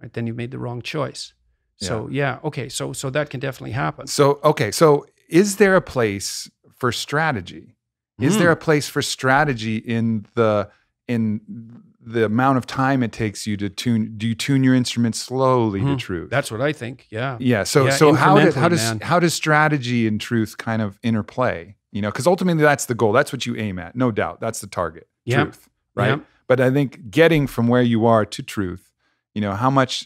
right? Then you've made the wrong choice. So yeah, okay, so that can definitely happen. So okay, so is there a place for strategy? Is there a place for strategy in the amount of time it takes you to tune? Do you tune your instrument slowly to truth? That's what I think. Yeah. Yeah. So how does strategy and truth kind of interplay? You know, because ultimately that's the goal. That's what you aim at, no doubt. That's the target. Truth, right? Yep. But I think getting from where you are to truth, you know, how much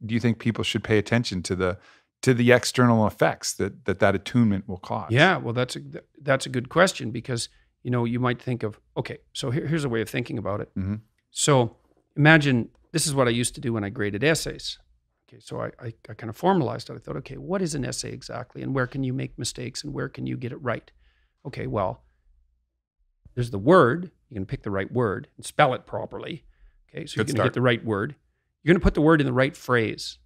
do you think people should pay attention to the external effects that attunement will cause? Yeah, well, that's a good question, because, you know, you might think of, okay, so here's a way of thinking about it. Mm-hmm. So imagine, this is what I used to do when I graded essays. Okay, so I kind of formalized it. I thought, okay, what is an essay exactly, and where can you make mistakes, and where can you get it right? Okay, well, there's the word. You can pick the right word and spell it properly. Okay, so you're going to get the right word. You're going to put the word in the right phrase.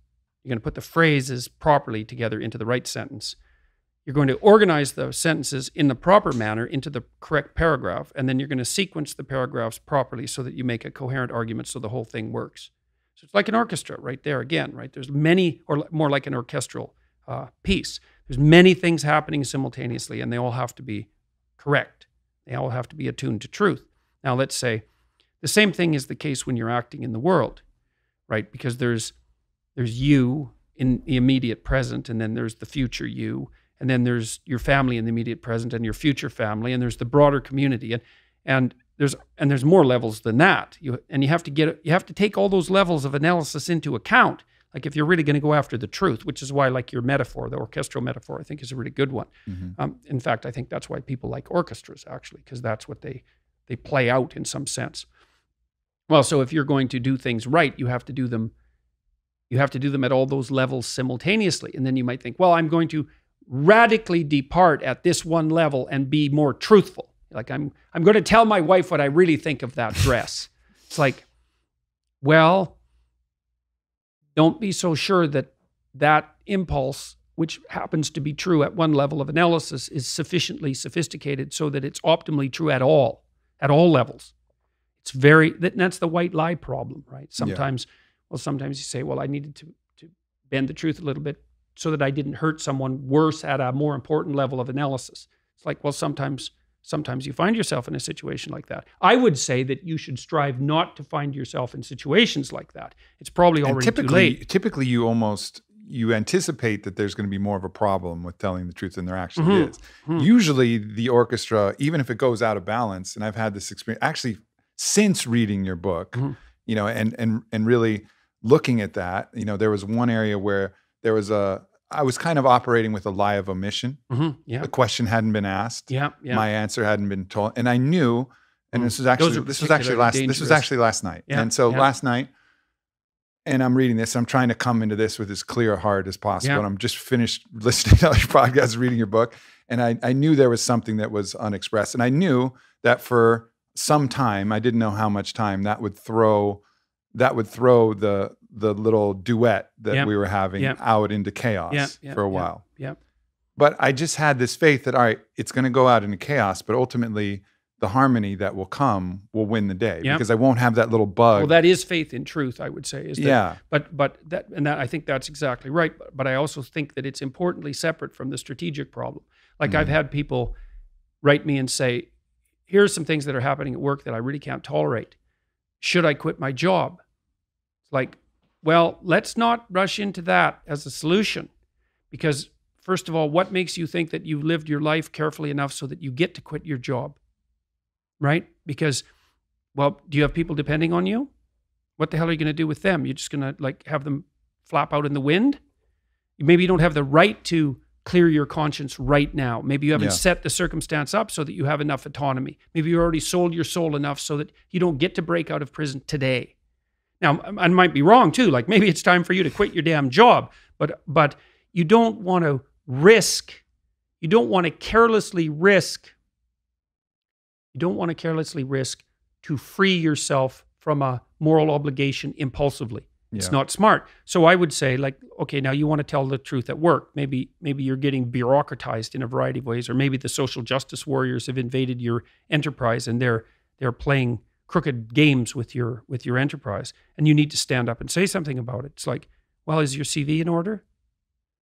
You're going to put the phrases properly together into the right sentence. You're going to organize the sentences in the proper manner into the correct paragraph, and then you're going to sequence the paragraphs properly so that you make a coherent argument so the whole thing works. So it's like an orchestra right there again, right? There's many, or more like an orchestral piece. There's many things happening simultaneously, and they all have to be correct. They all have to be attuned to truth. Now, let's say the same thing is the case when you're acting in the world, right? Because there's you in the immediate present, and then there's the future you, and then there's your family in the immediate present and your future family, and there's the broader community, and there's more levels than that. You have to take all those levels of analysis into account. Like if you're really going to go after the truth, which is why, like your metaphor, the orchestral metaphor, I think is a really good one. Mm-hmm. In fact, I think that's why people like orchestras, actually, because that's what they play out in some sense. Well, so if you're going to do things right, you have to do them at all those levels simultaneously. And then you might think, well, I'm going to radically depart at this one level and be more truthful. Like I'm going to tell my wife what I really think of that dress. It's like, well, don't be so sure that impulse, which happens to be true at one level of analysis, is sufficiently sophisticated so that it's optimally true at all levels. That's the white lie problem, right? Sometimes you say, well, I needed to bend the truth a little bit so that I didn't hurt someone worse at a more important level of analysis. It's like, well, sometimes you find yourself in a situation like that. I would say that you should strive not to find yourself in situations like that. It's probably already too late. Typically, you anticipate that there's going to be more of a problem with telling the truth than there actually is. Mm-hmm. Usually the orchestra, even if it goes out of balance, and I've had this experience actually since reading your book, you know, and really looking at that, you know, there was one area where I was kind of operating with a lie of omission. Mm-hmm. Yeah. The question hadn't been asked. Yeah. My answer hadn't been told. And I knew, and this was actually last night. Yeah. And so last night, and I'm reading this, I'm trying to come into this with as clear a heart as possible. Yeah. And I'm just finished listening to all your podcasts, reading your book. And I knew there was something that was unexpressed. And I knew that for some time, I didn't know how much time, that would throw the little duet that we were having out into chaos for a while. Yeah. But I just had this faith that, all right, it's going to go out into chaos, but ultimately the harmony that will come will win the day because I won't have that little bug. Well, that is faith in truth, I would say. Is that, yeah. But that I think that's exactly right. But I also think that it's importantly separate from the strategic problem. Like I've had people write me and say, here's some things that are happening at work that I really can't tolerate. Should I quit my job? It's like, well, let's not rush into that as a solution, because first of all, what makes you think that you've lived your life carefully enough so that you get to quit your job? Right? Because, well, do you have people depending on you? What the hell are you going to do with them? You're just going to like have them flap out in the wind? Maybe you don't have the right to clear your conscience right now. Maybe you haven't set the circumstance up so that you have enough autonomy. Maybe you already sold your soul enough so that you don't get to break out of prison today. Now, I might be wrong too. Like maybe it's time for you to quit your damn job, but you don't want to risk. You don't want to carelessly risk. You don't want to carelessly risk to free yourself from a moral obligation impulsively. It's not smart. So I would say, like, okay, now you want to tell the truth at work. Maybe you're getting bureaucratized in a variety of ways, or maybe the social justice warriors have invaded your enterprise and they're playing crooked games with your enterprise, and you need to stand up and say something about it. It's like, well, is your CV in order?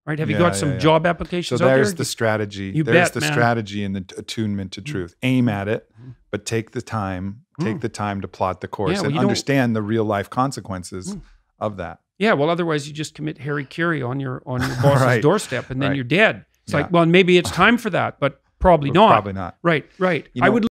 Right? Have you got some job applications so out there? there's the strategy. You there's bet, the man. strategy and the attunement to truth. Aim at it, but take the time. Take the time to plot the course and understand the real life consequences of that. Yeah, well, otherwise you just commit Harry Curie on your boss's doorstep, and then you're dead. It's like, well, maybe it's time for that, but probably not. Probably not. Right. You know, I would